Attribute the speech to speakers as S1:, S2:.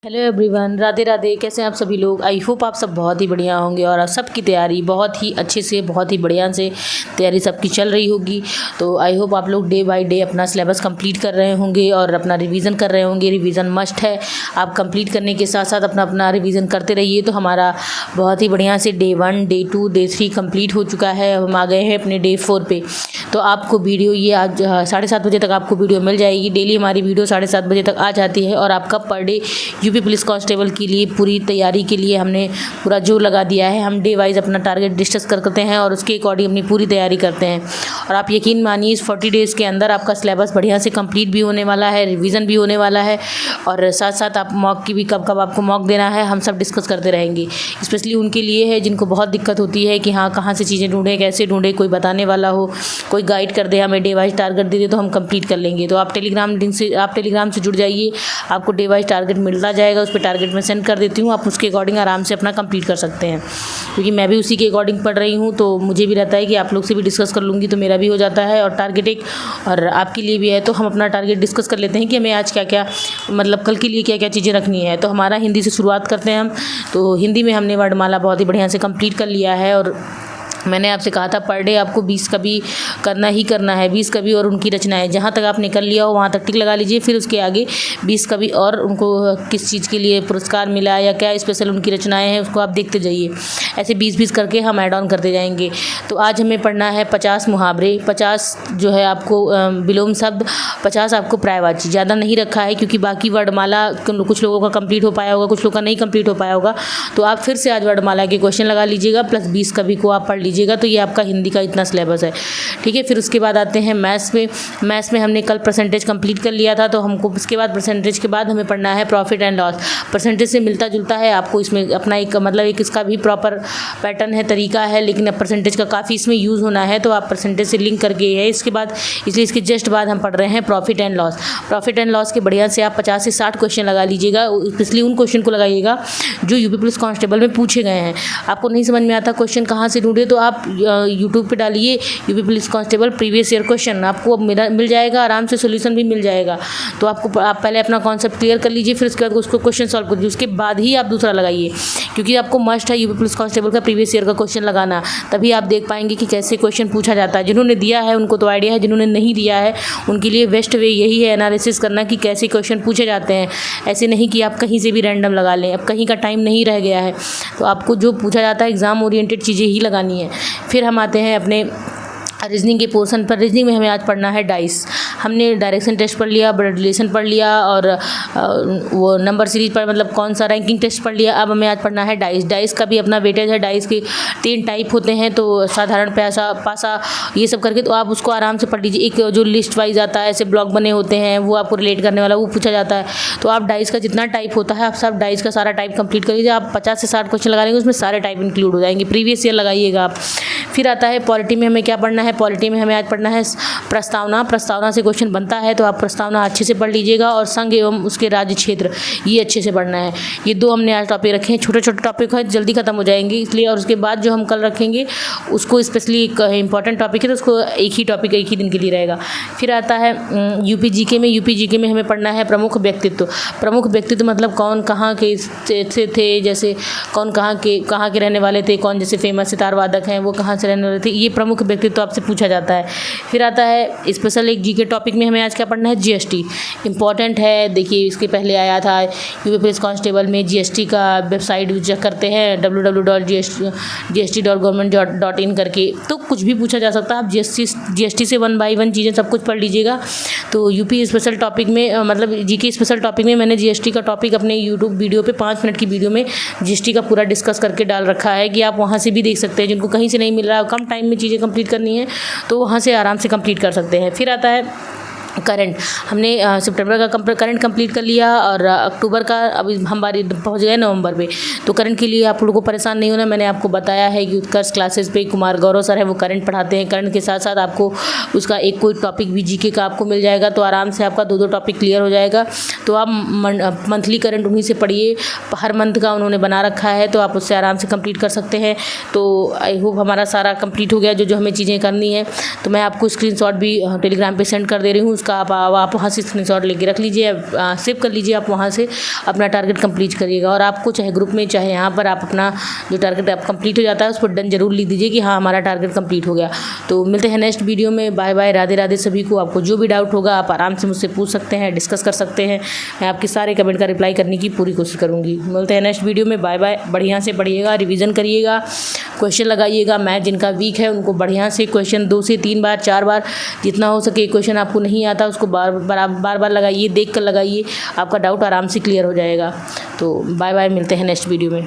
S1: Hello everyone, Radhe Radhe. कैसे हैं आप सभी लोग? आई होप आप सब बहुत ही बढ़िया होंगे और सबकी तैयारी बहुत ही अच्छे से, बहुत ही बढ़िया से तैयारी सबकी चल रही होगी। तो आई होप आप लोग डे बाय डे अपना सिलेबस कंप्लीट कर रहे होंगे और अपना रिवीजन कर रहे होंगे। रिवीजन मस्ट है, आप कंप्लीट करने के साथ साथ अपना अपना रिवीजन करते रहिए। तो हमारा बहुत ही बढ़िया से डे 1, डे 2, डे 3 कंप्लीट हो चुका है। हम आ गए हैं अपने डे 4 पे। तो आपको वीडियो ये आज 7:30 बजे तक आपको वीडियो मिल जाएगी। डेली हमारी वीडियो 7:30 बजे तक आ जाती है और आपका per day UP police constable के लिए पूरी तैयारी के लिए हमने पूरा जोर लगा दिया है। हम डे वाइज अपना टारगेट डिस्कस करते हैं और उसके अकॉर्डिंग अपनी पूरी तैयारी करते हैं। और आप यकीन मानिए इस 40 डेज़ के अंदर आपका सिलेबस बढ़िया से कंप्लीट भी होने वाला है, रिवीजन भी होने वाला है और साथ साथ आप मॉक की भी कब कब आपको मॉक देना है हम सब डिस्कस करते रहेंगे। स्पेशली उनके लिए है जिनको बहुत दिक्कत होती है कि हाँ कहाँ से चीज़ें ढूंढें, कैसे ढूंढें, कोई बताने वाला हो, कोई गाइड कर दे, हमें डे वाइज टारगेट दे दे तो हम कंप्लीट कर लेंगे। तो आप टेलीग्राम से जुड़ जाइए, आपको डे वाइज टारगेट मिलता जाएगा। उस पर टारगेट में सेंड कर देती हूँ, आप उसके अकॉर्डिंग आराम से अपना कंप्लीट कर सकते हैं। क्योंकि मैं भी उसी के अकॉर्डिंग पढ़ रही हूँ तो मुझे भी रहता है कि आप लोग से भी डिस्कस कर लूँगी तो मेरा भी हो जाता है और टारगेट एक और आपके लिए भी है। तो हम अपना टारगेट डिस्कस कर लेते हैं कि हमें आज क्या क्या मतलब कल के लिए क्या क्या चीज़ें रखनी है। तो हमारा हिंदी से शुरुआत करते हैं हम। तो हिंदी में हमने वर्णमाला बहुत ही बढ़िया से कंप्लीट कर लिया है और मैंने आपसे कहा था पर डे आपको 20 कवि करना ही करना है। 20 कवि और उनकी रचनाएं जहाँ तक आपने कर लिया हो वहाँ तक टिक लगा लीजिए। फिर उसके आगे 20 कवि और उनको किस चीज़ के लिए पुरस्कार मिला या क्या स्पेशल उनकी रचनाएं हैं उसको आप देखते जाइए। ऐसे 20-20 करके हम ऐड ऑन करते जाएंगे। तो आज हमें पढ़ना है 50 मुहावरे, 50 जो है आपको विलोम शब्द, 50 आपको पर्यायवाची। ज़्यादा नहीं रखा है क्योंकि बाकी वर्णमाला कुछ लोगों का कंप्लीट हो पाया होगा, कुछ लोगों का नहीं कंप्लीट हो पाया होगा। तो आप फिर से आज वर्णमाला के क्वेश्चन लगा लीजिएगा प्लस 20 कवि को आप पढ़ लीजिएगा। तो ये आपका हिंदी का इतना सिलेबस है, ठीक है। फिर उसके बाद आते हैं मैथ्स में। मैथ्स में हमने कल परसेंटेज कंप्लीट कर लिया था तो हमको उसके बाद परसेंटेज के बाद हमें पढ़ना है प्रॉफिट एंड लॉस। परसेंटेज से मिलता जुलता है, आपको इसमें अपना एक मतलब एक इसका भी प्रॉपर पैटर्न है, तरीका है, लेकिन अब परसेंटेज का काफ़ी इसमें यूज़ होना है तो आप परसेंटेज से लिंक करके है इसके बाद, इसलिए इसके जस्ट बाद हम पढ़ रहे हैं profit and loss. Profit and loss के बढ़िया से आप 50 से 60 क्वेश्चन लगा लीजिएगा। इसलिए उन क्वेश्चन को लगाइएगा जो यूपी पुलिस कांस्टेबल में पूछे गए हैं। आपको नहीं समझ में आता क्वेश्चन कहाँ से ढूंढे तो आप यूट्यूब पे डालिए UP police constable previous year question, आपको अब मिल जाएगा, आराम से सोल्यूशन भी मिल जाएगा। तो आप पहले अपना कॉन्सेप्ट क्लियर कर लीजिए, फिर उसके बाद उसको क्वेश्चन सॉल्व कर दीजिए, उसके बाद ही आप दूसरा लगाइए। क्योंकि आपको मस्ट है यूपी पुलिस कांस्टेबल का प्रीवियस ईयर का क्वेश्चन लगाना, तभी आप देख पाएंगे कि कैसे क्वेश्चन पूछा जाता है। जिन्होंने दिया है उनको तो आइडिया है, जिन्होंने नहीं दिया है उनके लिए बेस्ट वे यही है एनालिसिस करना कि कैसे क्वेश्चन पूछे जाते हैं। ऐसे नहीं कि आप कहीं से भी रैंडम लगा लें। अब कहीं का टाइम नहीं रह गया है तो आपको जो पूछा जाता है एग्ज़ाम ओरिएंटेड चीज़ें ही लगानी है। फिर हम आते हैं अपने रीजनिंग के पोर्शन पर। रीजनिंग में हमें आज पढ़ना है डाइस। हमने डायरेक्शन टेस्ट पढ़ लिया, ब्लड रिलेशन पढ़ लिया और वो नंबर सीरीज पर मतलब कौन सा रैंकिंग टेस्ट पढ़ लिया। अब हमें आज पढ़ना है डाइस। डाइस का भी अपना वेटेज है। डाइस के 3 टाइप होते हैं, तो साधारण, पैसा, पासा, ये सब करके तो आप उसको आराम से पढ़ लीजिए। एक जो लिस्ट वाइज आता है, ऐसे ब्लॉक बने होते हैं, वो आपको रिलेट करने वाला वो पूछा जाता है। तो आप डाइस का जितना टाइप होता है आप सब डाइस का सारा टाइप कंप्लीट कर लीजिए। आप 50 से 60 क्वेश्चन लगा लेंगे, उसमें सारे टाइप इंक्लूड हो जाएंगे। प्रीवियस ईयर लगाइएगा आप। फिर आता है पॉलिटी में हमें क्या पढ़ना है। पॉलिटी में हमें आज पढ़ना है प्रस्तावना। प्रस्तावना से क्वेश्चन बनता है तो आप प्रस्तावना अच्छे से पढ़ लीजिएगा और संघ एवं उसके राज्य क्षेत्र ये अच्छे से पढ़ना है। ये 2 हमने आज टॉपिक रखे हैं। छोटे छोटे टॉपिक है, जल्दी खत्म हो जाएंगे इसलिए। और उसके बाद जो हम कल रखेंगे उसको स्पेशली एक इंपॉर्टेंट टॉपिक है तो उसको एक ही टॉपिक एक ही दिन के लिए रहेगा। फिर आता है यूपी जीके में। यूपी जीके में हमें पढ़ना है प्रमुख व्यक्तित्व। प्रमुख व्यक्तित्व मतलब कौन कहाँ के से थे, जैसे कौन कहाँ के रहने वाले थे, कौन जैसे फेमस सितार वादक हैं वो कहाँ से रहने वाले थे, ये प्रमुख व्यक्तित्व आपसे पूछा जाता है। फिर आता है स्पेशल एक जीके टॉपिक में हमें आज क्या पढ़ना है जीएसटी। इंपॉर्टेंट है, देखिए इसके पहले आया था यूपी पुलिस कांस्टेबल में जीएसटी का वेबसाइट चेक करते हैं www.gst.government.in करके, तो कुछ भी पूछा जा सकता है। आप जीएसटी से 1 बाय 1 चीज़ें सब कुछ पढ़ लीजिएगा। तो यूपी स्पेशल टॉपिक में मतलब जीके स्पेशल टॉपिक में मैंने जीएसटी का टॉपिक अपने यूट्यूब वीडियो पे 5 मिनट की वीडियो में जीएसटी का पूरा डिस्कस करके डाल रखा है कि आप वहाँ से भी देख सकते हैं। जिनको कहीं से नहीं मिल रहा है, कम टाइम में चीज़ें कंप्लीट करनी है तो वहाँ से आराम से कंप्लीट कर सकते हैं। फिर आता है करंट। हमने सितंबर का करंट कंप्लीट कर लिया और अक्टूबर का अभी हमारी पहुंच गए नवंबर पे। तो करंट के लिए आप लोगों को परेशान नहीं होना। मैंने आपको बताया है कि उत्कर्ष क्लासेस पे कुमार गौरव सर है वो करंट पढ़ाते हैं। करंट के साथ साथ आपको उसका एक कोई टॉपिक भी जीके का आपको मिल जाएगा तो आराम से आपका 2-2 टॉपिक क्लियर हो जाएगा। तो आप मंथली करंट उन्हीं से पढ़िए। हर मंथ का उन्होंने बना रखा है तो आप उससे आराम से कंप्लीट कर सकते हैं। तो आई होप हमारा सारा कंप्लीट हो गया जो जो हमें चीज़ें करनी है। तो मैं आपको स्क्रीनशॉट भी टेलीग्राम पे सेंड कर दे रही हूँ। उसका आप वहाँ से स्क्रीनशॉट लेके रख लीजिए, सेव कर लीजिए, आप वहाँ से अपना टारगेट कंप्लीट करिएगा। और आपको चाहे ग्रुप में चाहे यहाँ पर आप अपना जो टारगेट आप कंप्लीट हो जाता है उस पर डन जरूर लिख दीजिए कि हाँ हमारा टारगेट कंप्लीट हो गया। तो मिलते हैं नेक्स्ट वीडियो में। बाय बाय, राधे राधे सभी को। आपको जो भी डाउट होगा आप आराम से मुझसे पूछ सकते हैं, डिस्कस कर सकते हैं। मैं आपके सारे कमेंट का रिप्लाई करने की पूरी कोशिश करूँगी। मिलते हैं नेक्स्ट वीडियो में। Bye bye. बढ़िया से पढ़िएगा, रिवीजन करिएगा, क्वेश्चन लगाइएगा। मैथ जिनका वीक है उनको बढ़िया से क्वेश्चन 2 से 3 बार 4 बार जितना हो सके, क्वेश्चन आपको नहीं आता उसको बार बार लगाइए, देख कर लगाइए, आपका डाउट आराम से क्लियर हो जाएगा। तो बाय बाय, मिलते हैं नेक्स्ट वीडियो में।